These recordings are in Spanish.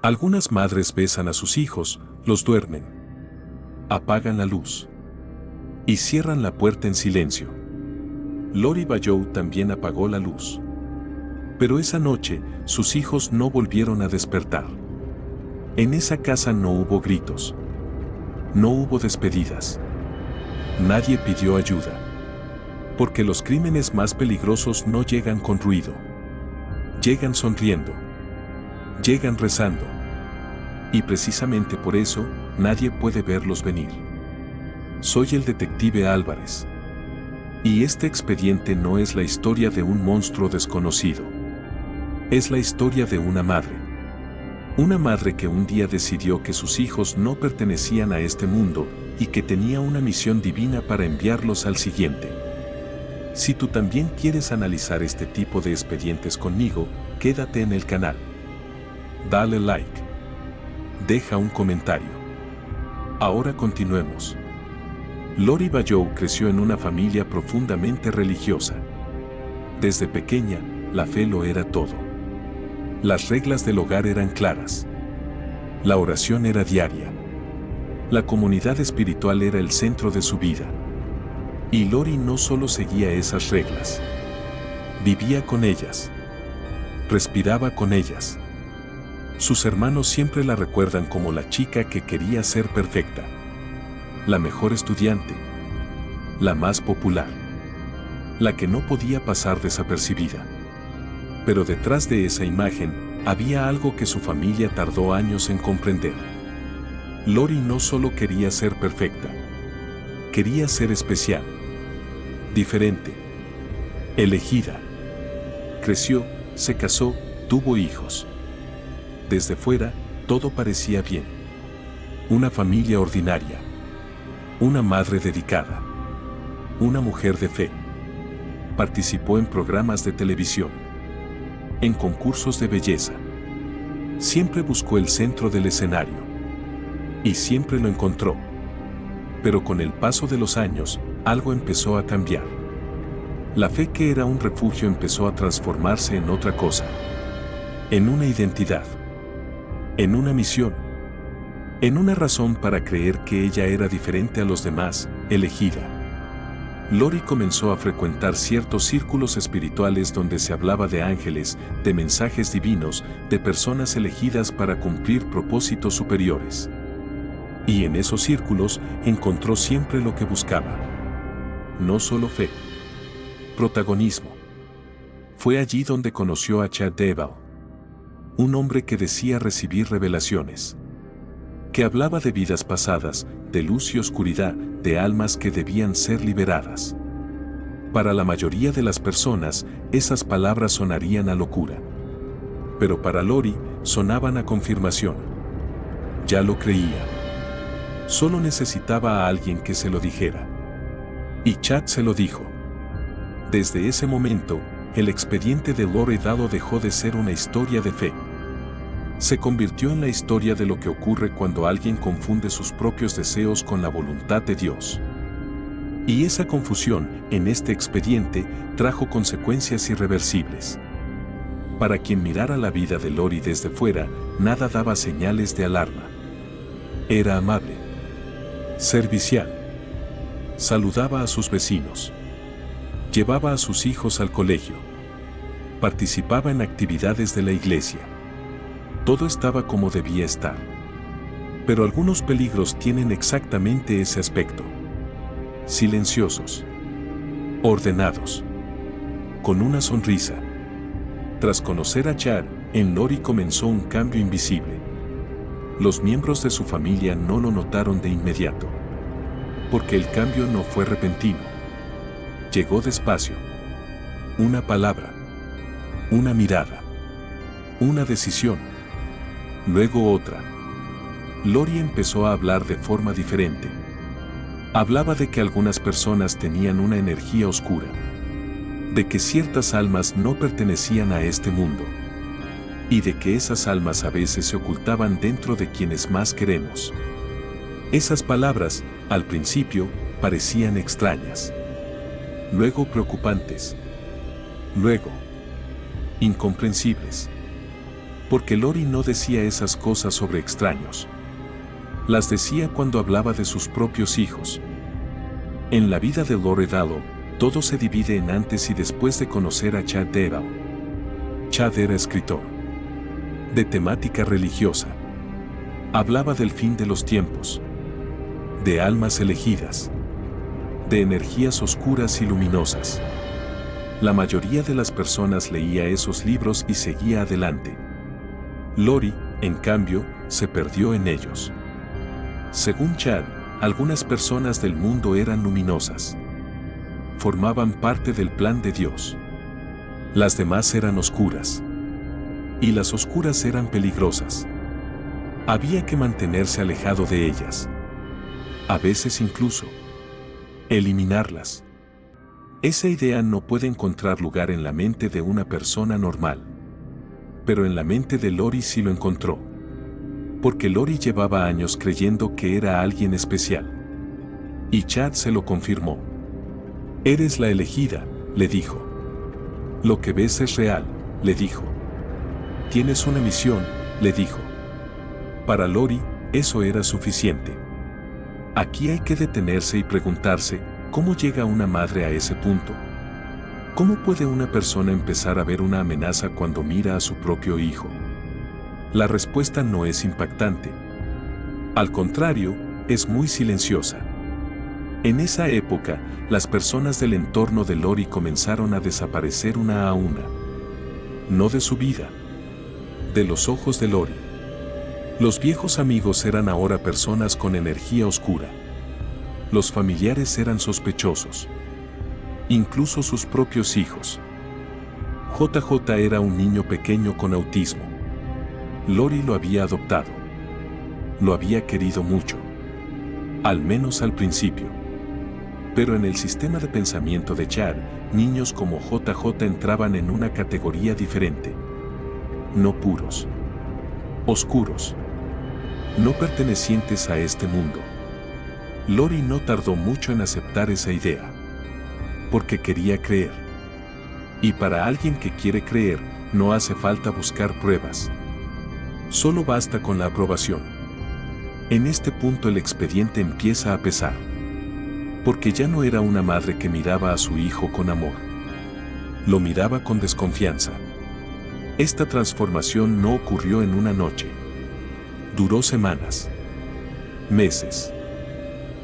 Algunas madres besan a sus hijos, los duermen, apagan la luz y cierran la puerta en silencio. Lori Vallow también apagó la luz. Pero esa noche, sus hijos no volvieron a despertar. En esa casa no hubo gritos. No hubo despedidas. Nadie pidió ayuda. Porque los crímenes más peligrosos no llegan con ruido. Llegan sonriendo. Llegan rezando. Y precisamente por eso, nadie puede verlos venir. Soy el detective Álvarez. Y este expediente no es la historia de un monstruo desconocido. Es la historia de una madre. Una madre que un día decidió que sus hijos no pertenecían a este mundo y que tenía una misión divina para enviarlos al siguiente. Si tú también quieres analizar este tipo de expedientes conmigo, quédate en el canal. Dale like. Deja un comentario. Ahora continuemos. Lori Vallow creció en una familia profundamente religiosa. Desde pequeña, la fe lo era todo. Las reglas del hogar eran claras. La oración era diaria. La comunidad espiritual era el centro de su vida. Y Lori no solo seguía esas reglas. Vivía con ellas. Respiraba con ellas. Sus hermanos siempre la recuerdan como la chica que quería ser perfecta. La mejor estudiante. La más popular. La que no podía pasar desapercibida. Pero detrás de esa imagen, había algo que su familia tardó años en comprender. Lori no solo quería ser perfecta. Quería ser especial. Diferente. Elegida. Creció, se casó, tuvo hijos. Desde fuera, todo parecía bien. Una familia ordinaria. Una madre dedicada. Una mujer de fe. Participó en programas de televisión. En concursos de belleza. Siempre buscó el centro del escenario. Y siempre lo encontró. Pero con el paso de los años, algo empezó a cambiar. La fe que era un refugio empezó a transformarse en otra cosa. En una identidad. En una misión. En una razón para creer que ella era diferente a los demás, elegida. Lori comenzó a frecuentar ciertos círculos espirituales donde se hablaba de ángeles, de mensajes divinos, de personas elegidas para cumplir propósitos superiores. Y en esos círculos encontró siempre lo que buscaba. No solo fe. Protagonismo. Fue allí donde conoció a Chad Daybell. Un hombre que decía recibir revelaciones. Que hablaba de vidas pasadas, de luz y oscuridad, de almas que debían ser liberadas. Para la mayoría de las personas, esas palabras sonarían a locura. Pero para Lori, sonaban a confirmación. Ya lo creía. Solo necesitaba a alguien que se lo dijera. Y Chad se lo dijo. Desde ese momento, el expediente de Lori Vallow dejó de ser una historia de fe. Se convirtió en la historia de lo que ocurre cuando alguien confunde sus propios deseos con la voluntad de Dios. Y esa confusión, en este expediente, trajo consecuencias irreversibles. Para quien mirara la vida de Lori desde fuera, nada daba señales de alarma. Era amable. Servicial. Saludaba a sus vecinos. Llevaba a sus hijos al colegio. Participaba en actividades de la iglesia. Todo estaba como debía estar. Pero algunos peligros tienen exactamente ese aspecto. Silenciosos. Ordenados. Con una sonrisa. Tras conocer a Chad, en Lori comenzó un cambio invisible. Los miembros de su familia no lo notaron de inmediato. Porque el cambio no fue repentino. Llegó despacio. Una palabra. Una mirada. Una decisión. Luego otra. Lori empezó a hablar de forma diferente. Hablaba de que algunas personas tenían una energía oscura. De que ciertas almas no pertenecían a este mundo. Y de que esas almas a veces se ocultaban dentro de quienes más queremos. Esas palabras, al principio, parecían extrañas. Luego preocupantes. Luego, incomprensibles. Porque Lori no decía esas cosas sobre extraños. Las decía cuando hablaba de sus propios hijos. En la vida de Lori Vallow, todo se divide en antes y después de conocer a Chad Daybell. Chad era escritor. De temática religiosa. Hablaba del fin de los tiempos. De almas elegidas. De energías oscuras y luminosas. La mayoría de las personas leía esos libros y seguía adelante. Lori, en cambio, se perdió en ellos. Según Chad, algunas personas del mundo eran luminosas. Formaban parte del plan de Dios. Las demás eran oscuras. Y las oscuras eran peligrosas. Había que mantenerse alejado de ellas. A veces incluso eliminarlas. Esa idea no puede encontrar lugar en la mente de una persona normal. Pero en la mente de Lori sí lo encontró. Porque Lori llevaba años creyendo que era alguien especial. Y Chad se lo confirmó. Eres la elegida, le dijo. Lo que ves es real, le dijo. Tienes una misión, le dijo. Para Lori, eso era suficiente. Aquí hay que detenerse y preguntarse, ¿cómo llega una madre a ese punto? ¿Cómo puede una persona empezar a ver una amenaza cuando mira a su propio hijo? La respuesta no es impactante. Al contrario, es muy silenciosa. En esa época, las personas del entorno de Lori comenzaron a desaparecer una a una. No de su vida, de los ojos de Lori. Los viejos amigos eran ahora personas con energía oscura. Los familiares eran sospechosos. Incluso sus propios hijos. JJ era un niño pequeño con autismo. Lori lo había adoptado. Lo había querido mucho. Al menos al principio. Pero en el sistema de pensamiento de Chad, niños como JJ entraban en una categoría diferente. No puros. Oscuros. No pertenecientes a este mundo. Lori no tardó mucho en aceptar esa idea. Porque quería creer. Y para alguien que quiere creer, no hace falta buscar pruebas. Solo basta con la aprobación. En este punto el expediente empieza a pesar. Porque ya no era una madre que miraba a su hijo con amor. Lo miraba con desconfianza. Esta transformación no ocurrió en una noche. Duró semanas. Meses.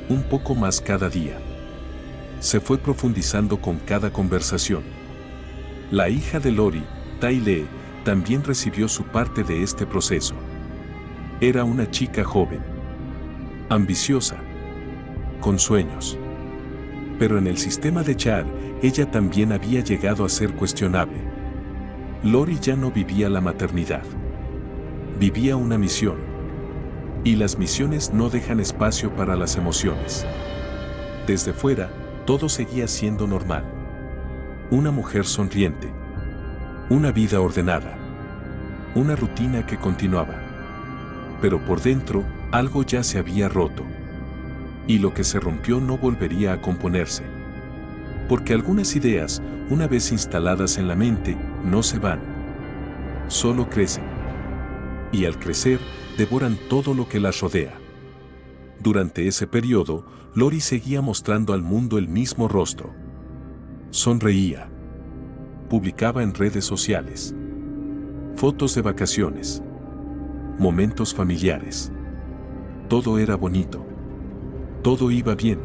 Un poco más cada día. Se fue profundizando con cada conversación. La hija de Lori, Tylee, también recibió su parte de este proceso. Era una chica joven. Ambiciosa. Con sueños. Pero en el sistema de Chad, ella también había llegado a ser cuestionable. Lori ya no vivía la maternidad. Vivía una misión. Y las misiones no dejan espacio para las emociones. Desde fuera, todo seguía siendo normal. Una mujer sonriente. Una vida ordenada. Una rutina que continuaba. Pero por dentro, algo ya se había roto. Y lo que se rompió no volvería a componerse. Porque algunas ideas, una vez instaladas en la mente, no se van. Solo crecen. Y al crecer, devoran todo lo que las rodea. Durante ese periodo, Lori seguía mostrando al mundo el mismo rostro. Sonreía. Publicaba en redes sociales. Fotos de vacaciones. Momentos familiares. Todo era bonito. Todo iba bien.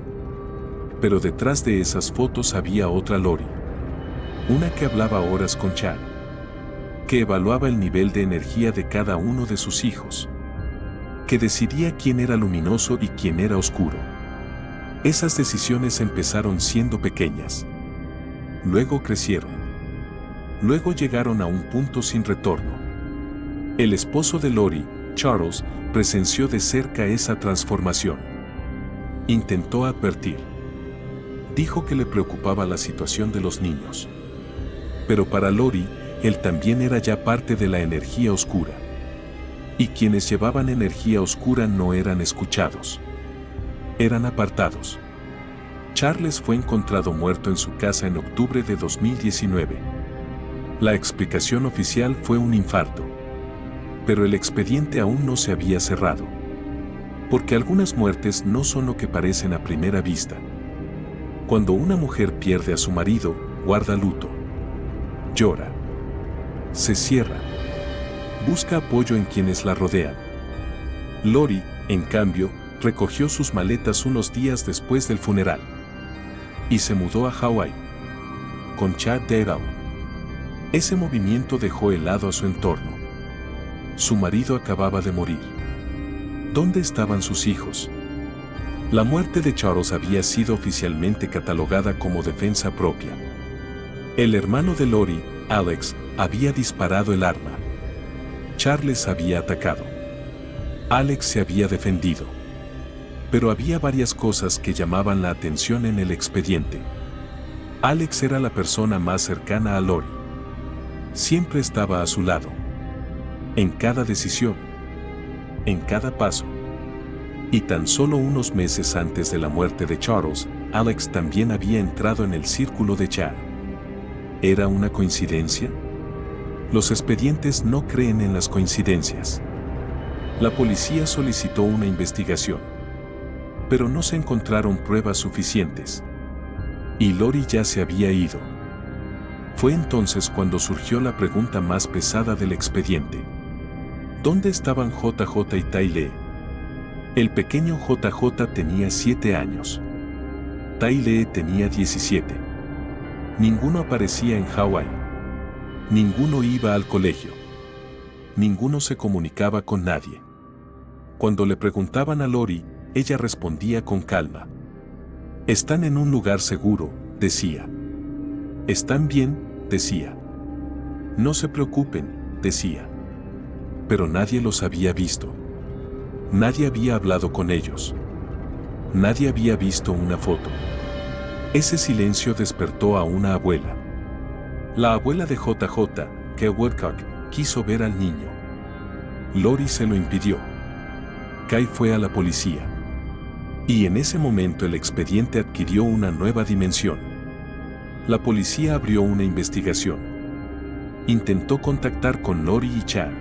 Pero detrás de esas fotos había otra Lori. Una que hablaba horas con Chad. Que evaluaba el nivel de energía de cada uno de sus hijos. Que decidía quién era luminoso y quién era oscuro. Esas decisiones empezaron siendo pequeñas. Luego crecieron. Luego llegaron a un punto sin retorno. El esposo de Lori, Charles, presenció de cerca esa transformación. Intentó advertir. Dijo que le preocupaba la situación de los niños. Pero para Lori, él también era ya parte de la energía oscura. Y quienes llevaban energía oscura no eran escuchados. Eran apartados. Charles fue encontrado muerto en su casa en octubre de 2019. La explicación oficial fue un infarto. Pero el expediente aún no se había cerrado. Porque algunas muertes no son lo que parecen a primera vista. Cuando una mujer pierde a su marido, guarda luto. Llora. Se cierra. Busca apoyo en quienes la rodean. Lori, en cambio, recogió sus maletas unos días después del funeral. Y se mudó a Hawái. Con Chad Daybell. Ese movimiento dejó helado a su entorno. Su marido acababa de morir. ¿Dónde estaban sus hijos? La muerte de Charles había sido oficialmente catalogada como defensa propia. El hermano de Lori, Alex, había disparado el arma. Charles había atacado. Alex se había defendido. Pero había varias cosas que llamaban la atención en el expediente. Alex era la persona más cercana a Lori. Siempre estaba a su lado. En cada decisión. En cada paso. Y tan solo unos meses antes de la muerte de Charles, Alex también había entrado en el círculo de Chad. ¿Era una coincidencia? Los expedientes no creen en las coincidencias. La policía solicitó una investigación. Pero no se encontraron pruebas suficientes. Y Lori ya se había ido. Fue entonces cuando surgió la pregunta más pesada del expediente. ¿Dónde estaban JJ y Tai Lee? El pequeño JJ tenía 7 años. Tai Lee tenía 17. Ninguno aparecía en Hawái. Ninguno iba al colegio. Ninguno se comunicaba con nadie. Cuando le preguntaban a Lori, ella respondía con calma. Están en un lugar seguro, decía. Están bien, decía. No se preocupen, decía. Pero nadie los había visto. Nadie había hablado con ellos. Nadie había visto una foto. Ese silencio despertó a una abuela. La abuela de JJ, Kay Woodcock, quiso ver al niño. Lori se lo impidió. Kay fue a la policía. Y en ese momento el expediente adquirió una nueva dimensión. La policía abrió una investigación. Intentó contactar con Lori y Chad.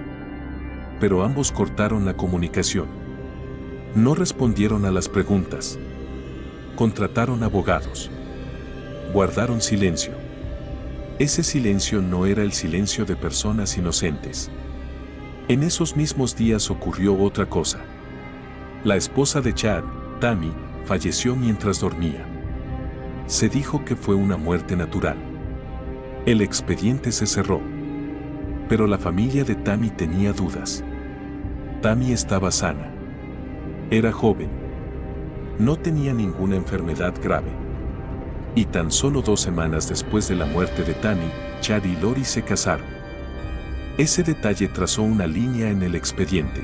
Pero ambos cortaron la comunicación. No respondieron a las preguntas. Contrataron abogados. Guardaron silencio. Ese silencio no era el silencio de personas inocentes. En esos mismos días ocurrió otra cosa. La esposa de Chad, Tammy, falleció mientras dormía. Se dijo que fue una muerte natural. El expediente se cerró. Pero la familia de Tammy tenía dudas. Tammy estaba sana. Era joven. No tenía ninguna enfermedad grave. Y tan solo 2 semanas después de la muerte de Tammy, Chad y Lori se casaron. Ese detalle trazó una línea en el expediente.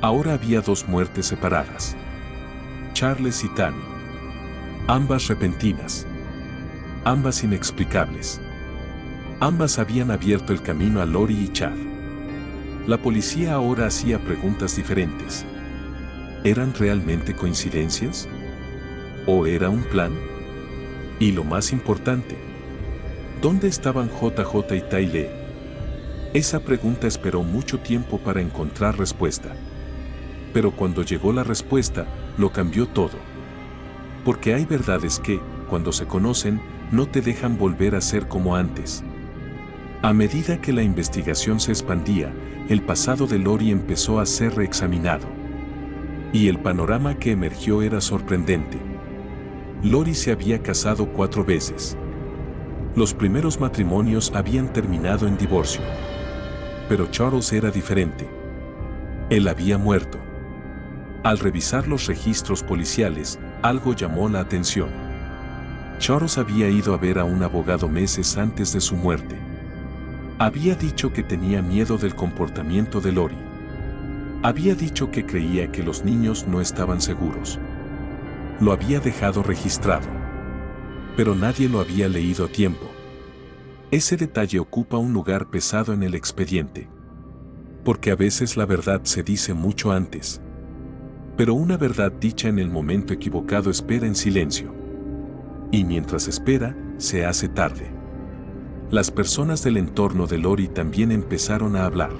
Ahora había 2 muertes separadas. Charles y Tammy. Ambas repentinas. Ambas inexplicables. Ambas habían abierto el camino a Lori y Chad. La policía ahora hacía preguntas diferentes. ¿Eran realmente coincidencias? ¿O era un plan? Y lo más importante, ¿dónde estaban JJ y Tai Lee? Esa pregunta esperó mucho tiempo para encontrar respuesta. Pero cuando llegó la respuesta, lo cambió todo. Porque hay verdades que, cuando se conocen, no te dejan volver a ser como antes. A medida que la investigación se expandía, el pasado de Lori empezó a ser reexaminado. Y el panorama que emergió era sorprendente. Lori se había casado 4 veces. Los primeros matrimonios habían terminado en divorcio. Pero Charles era diferente. Él había muerto. Al revisar los registros policiales, algo llamó la atención. Charles había ido a ver a un abogado meses antes de su muerte. Había dicho que tenía miedo del comportamiento de Lori. Había dicho que creía que los niños no estaban seguros. Lo había dejado registrado. Pero nadie lo había leído a tiempo. Ese detalle ocupa un lugar pesado en el expediente. Porque a veces la verdad se dice mucho antes. Pero una verdad dicha en el momento equivocado espera en silencio. Y mientras espera, se hace tarde. Las personas del entorno de Lori también empezaron a hablar.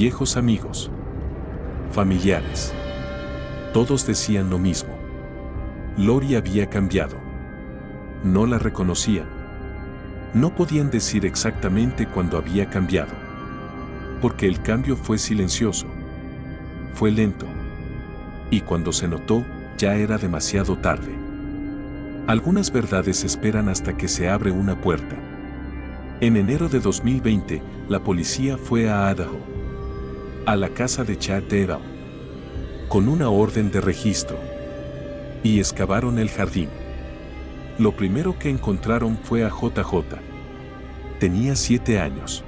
viejos amigos, familiares. Todos decían lo mismo. Lori había cambiado. No la reconocían. No podían decir exactamente cuándo había cambiado. Porque el cambio fue silencioso. Fue lento. Y cuando se notó, ya era demasiado tarde. Algunas verdades esperan hasta que se abre una puerta. En enero de 2020, la policía fue a Idaho, a la casa de Chad Daybell, con una orden de registro, y excavaron el jardín. Lo primero que encontraron fue a JJ. Tenía 7 años.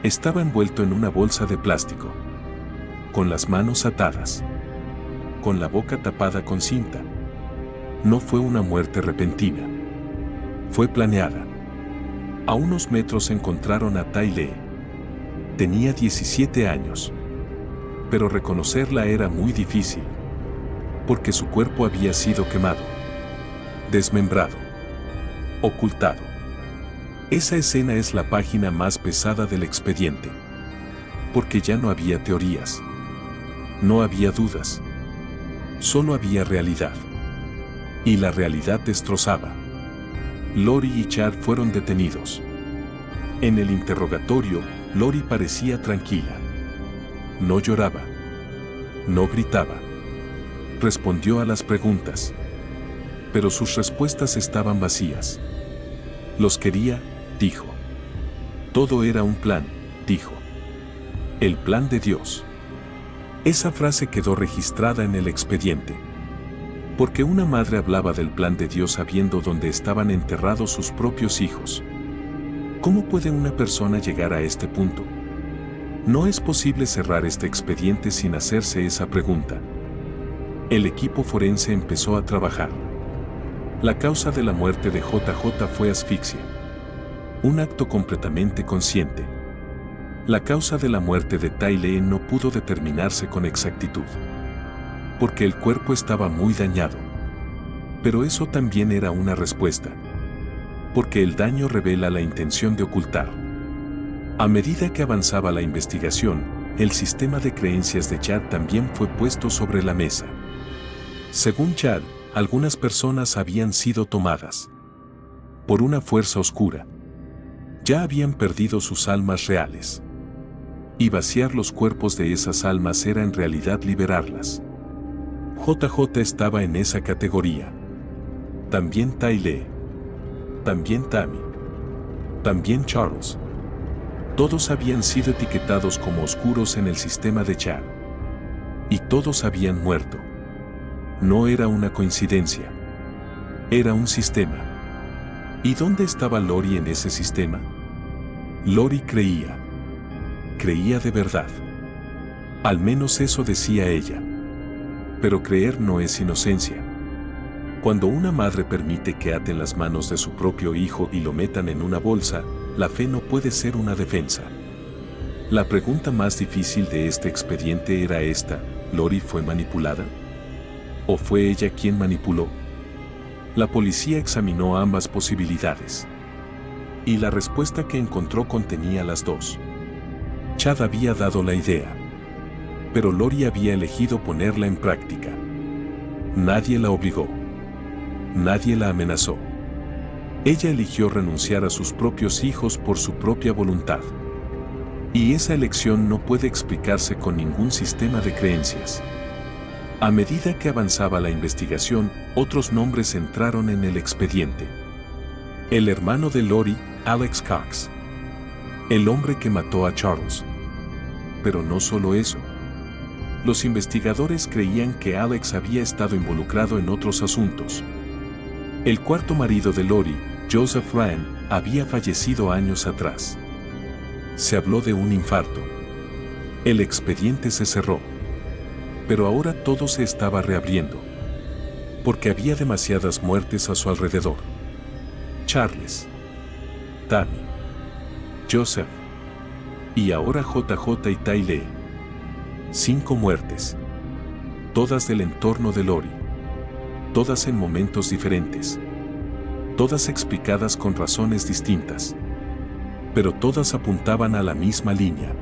Estaba envuelto en una bolsa de plástico, con las manos atadas, con la boca tapada con cinta. No fue una muerte repentina. Fue planeada. A unos metros encontraron a Tai Lee. Tenía 17 años. Pero reconocerla era muy difícil, porque su cuerpo había sido quemado, desmembrado, ocultado. Esa escena es la página más pesada del expediente, porque ya no había teorías, no había dudas, solo había realidad. Y la realidad destrozaba. Lori y Chad fueron detenidos. En el interrogatorio, Lori parecía tranquila. No lloraba. No gritaba. Respondió a las preguntas. Pero sus respuestas estaban vacías. Los quería, dijo. Todo era un plan, dijo. El plan de Dios. Esa frase quedó registrada en el expediente. Porque una madre hablaba del plan de Dios sabiendo dónde estaban enterrados sus propios hijos. ¿Cómo puede una persona llegar a este punto? No es posible cerrar este expediente sin hacerse esa pregunta. El equipo forense empezó a trabajar. La causa de la muerte de JJ fue asfixia. Un acto completamente consciente. La causa de la muerte de Tai Lee no pudo determinarse con exactitud, porque el cuerpo estaba muy dañado. Pero eso también era una respuesta, porque el daño revela la intención de ocultar. A medida que avanzaba la investigación, el sistema de creencias de Chad también fue puesto sobre la mesa. Según Chad, algunas personas habían sido tomadas por una fuerza oscura. Ya habían perdido sus almas reales. Y vaciar los cuerpos de esas almas era en realidad liberarlas. JJ estaba en esa categoría. También Tai Lee. También Tammy. También Charles. Todos habían sido etiquetados como oscuros en el sistema de Chad. Y todos habían muerto. No era una coincidencia. Era un sistema. ¿Y dónde estaba Lori en ese sistema? Lori creía. Creía de verdad. Al menos eso decía ella. Pero creer no es inocencia. Cuando una madre permite que aten las manos de su propio hijo y lo metan en una bolsa, la fe no puede ser una defensa. La pregunta más difícil de este expediente era esta: ¿Lori fue manipulada? ¿O fue ella quien manipuló? La policía examinó ambas posibilidades. Y la respuesta que encontró contenía las dos. Chad había dado la idea. Pero Lori había elegido ponerla en práctica. Nadie la obligó. Nadie la amenazó. Ella eligió renunciar a sus propios hijos por su propia voluntad. Y esa elección no puede explicarse con ningún sistema de creencias. A medida que avanzaba la investigación, otros nombres entraron en el expediente. El hermano de Lori, Alex Cox. El hombre que mató a Charles. Pero no solo eso. Los investigadores creían que Alex había estado involucrado en otros asuntos. El cuarto marido de Lori, Joseph Ryan, había fallecido años atrás. Se habló de un infarto. El expediente se cerró. Pero ahora todo se estaba reabriendo. Porque había demasiadas muertes a su alrededor. Charles. Tammy. Joseph. Y ahora JJ y Tai Lee. 5 muertes. Todas del entorno de Lori. Todas en momentos diferentes. Todas explicadas con razones distintas. Pero todas apuntaban a la misma línea.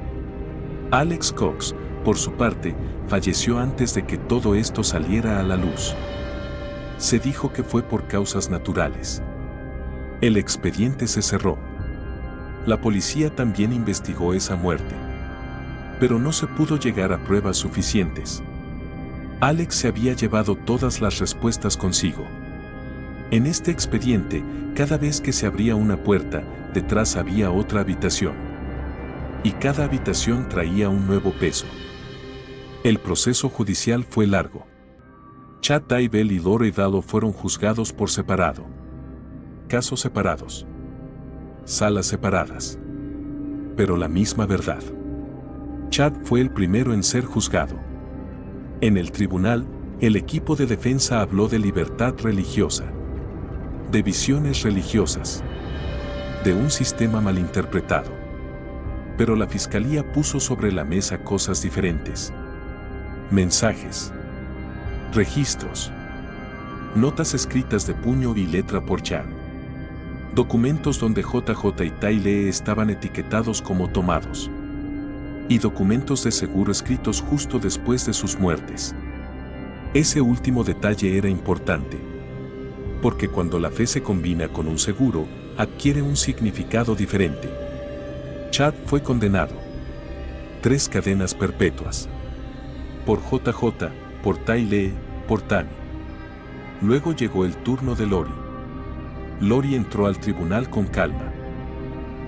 Alex Cox, por su parte, falleció antes de que todo esto saliera a la luz. Se dijo que fue por causas naturales. El expediente se cerró. La policía también investigó esa muerte, pero no se pudo llegar a pruebas suficientes. Alex se había llevado todas las respuestas consigo. En este expediente, cada vez que se abría una puerta, detrás había otra habitación. Y cada habitación traía un nuevo peso. El proceso judicial fue largo. Chad Daybell y Lori Vallow fueron juzgados por separado. Casos separados. Salas separadas. Pero la misma verdad. Chad fue el primero en ser juzgado. En el tribunal, el equipo de defensa habló de libertad religiosa, de visiones religiosas, de un sistema malinterpretado. Pero la fiscalía puso sobre la mesa cosas diferentes. Mensajes, registros, notas escritas de puño y letra por Chad, documentos donde JJ y Ty Lee estaban etiquetados como tomados, y documentos de seguro escritos justo después de sus muertes. Ese último detalle era importante, porque cuando la fe se combina con un seguro, adquiere un significado diferente. Chad fue condenado. 3 cadenas perpetuas. Por JJ, por Ty Lee, por Tammy. Luego llegó el turno de Lori. Lori entró al tribunal con calma.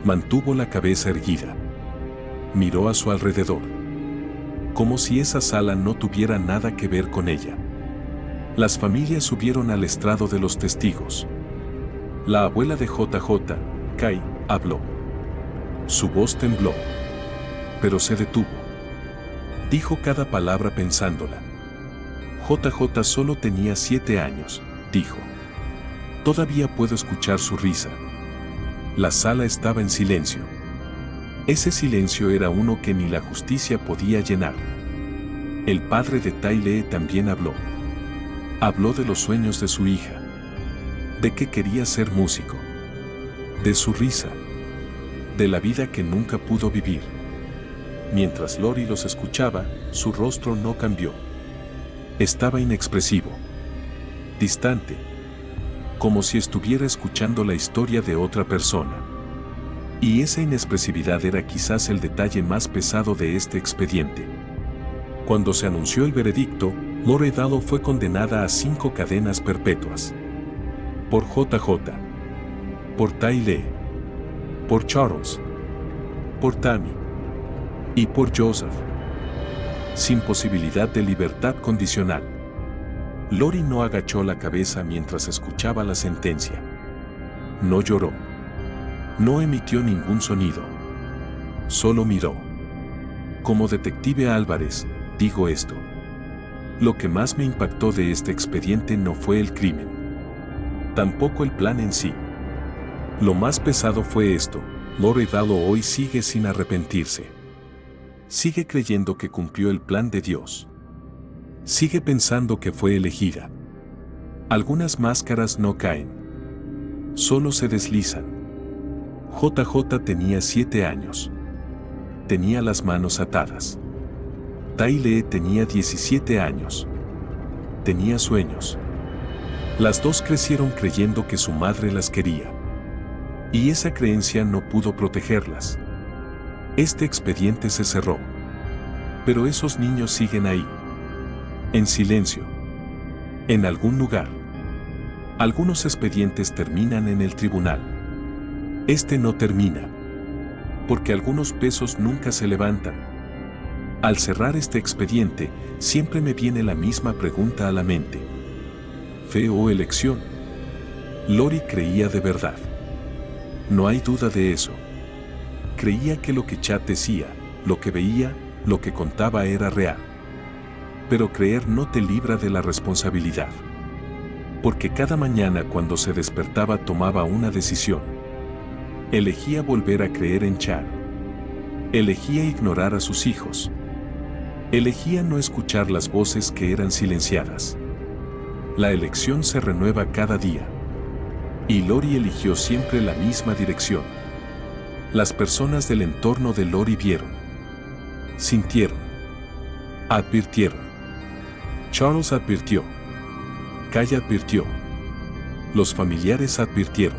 Mantuvo la cabeza erguida. Miró a su alrededor, como si esa sala no tuviera nada que ver con ella. Las familias subieron al estrado de los testigos. La abuela de JJ, Kay, habló. Su voz tembló, pero se detuvo. Dijo cada palabra pensándola. JJ solo tenía 7 años, dijo. Todavía puedo escuchar su risa. La sala estaba en silencio. Ese silencio era uno que ni la justicia podía llenar. El padre de Ty Lee también habló. Habló de los sueños de su hija. De que quería ser músico. De su risa. De la vida que nunca pudo vivir. Mientras Lori los escuchaba, su rostro no cambió. Estaba inexpresivo. Distante. Como si estuviera escuchando la historia de otra persona. Y esa inexpresividad era quizás el detalle más pesado de este expediente. Cuando se anunció el veredicto, Lori Vallow fue condenada a 5 cadenas perpetuas. Por JJ. Por Ty Lee. Por Charles. Por Tammy. Y por Joseph. Sin posibilidad de libertad condicional. Lori no agachó la cabeza mientras escuchaba la sentencia. No lloró. No emitió ningún sonido. Solo miró. Como detective Álvarez, digo esto. Lo que más me impactó de este expediente no fue el crimen. Tampoco el plan en sí. Lo más pesado fue esto: Lori Vallow hoy sigue sin arrepentirse. Sigue creyendo que cumplió el plan de Dios. Sigue pensando que fue elegida. Algunas máscaras no caen. Solo se deslizan. JJ tenía 7 años. Tenía las manos atadas. Ty Lee tenía 17 años. Tenía sueños. Las dos crecieron creyendo que su madre las quería. Y esa creencia no pudo protegerlas. Este expediente se cerró. Pero esos niños siguen ahí. En silencio. En algún lugar. Algunos expedientes terminan en el tribunal. Este no termina. Porque algunos pesos nunca se levantan. Al cerrar este expediente, siempre me viene la misma pregunta a la mente. ¿Fe o elección? Lori creía de verdad. No hay duda de eso. Creía que lo que Chad decía, lo que veía, lo que contaba era real. Pero creer no te libra de la responsabilidad. Porque cada mañana cuando se despertaba tomaba una decisión. Elegía volver a creer en Chad. Elegía ignorar a sus hijos. Elegía no escuchar las voces que eran silenciadas. La elección se renueva cada día. Y Lori eligió siempre la misma dirección. Las personas del entorno de Lori vieron. Sintieron. Advirtieron. Charles advirtió. Kay advirtió. Los familiares advirtieron.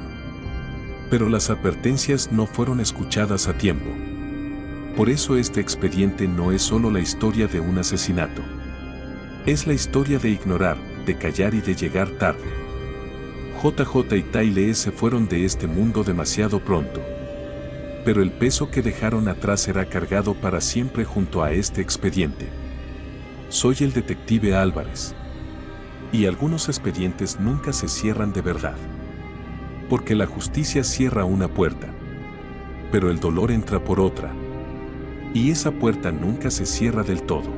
Pero las advertencias no fueron escuchadas a tiempo. Por eso este expediente no es solo la historia de un asesinato. Es la historia de ignorar, de callar y de llegar tarde. JJ y Ty Lee se fueron de este mundo demasiado pronto. Pero el peso que dejaron atrás será cargado para siempre junto a este expediente. Soy el detective Álvarez. Y algunos expedientes nunca se cierran de verdad. Porque la justicia cierra una puerta. Pero el dolor entra por otra. Y esa puerta nunca se cierra del todo.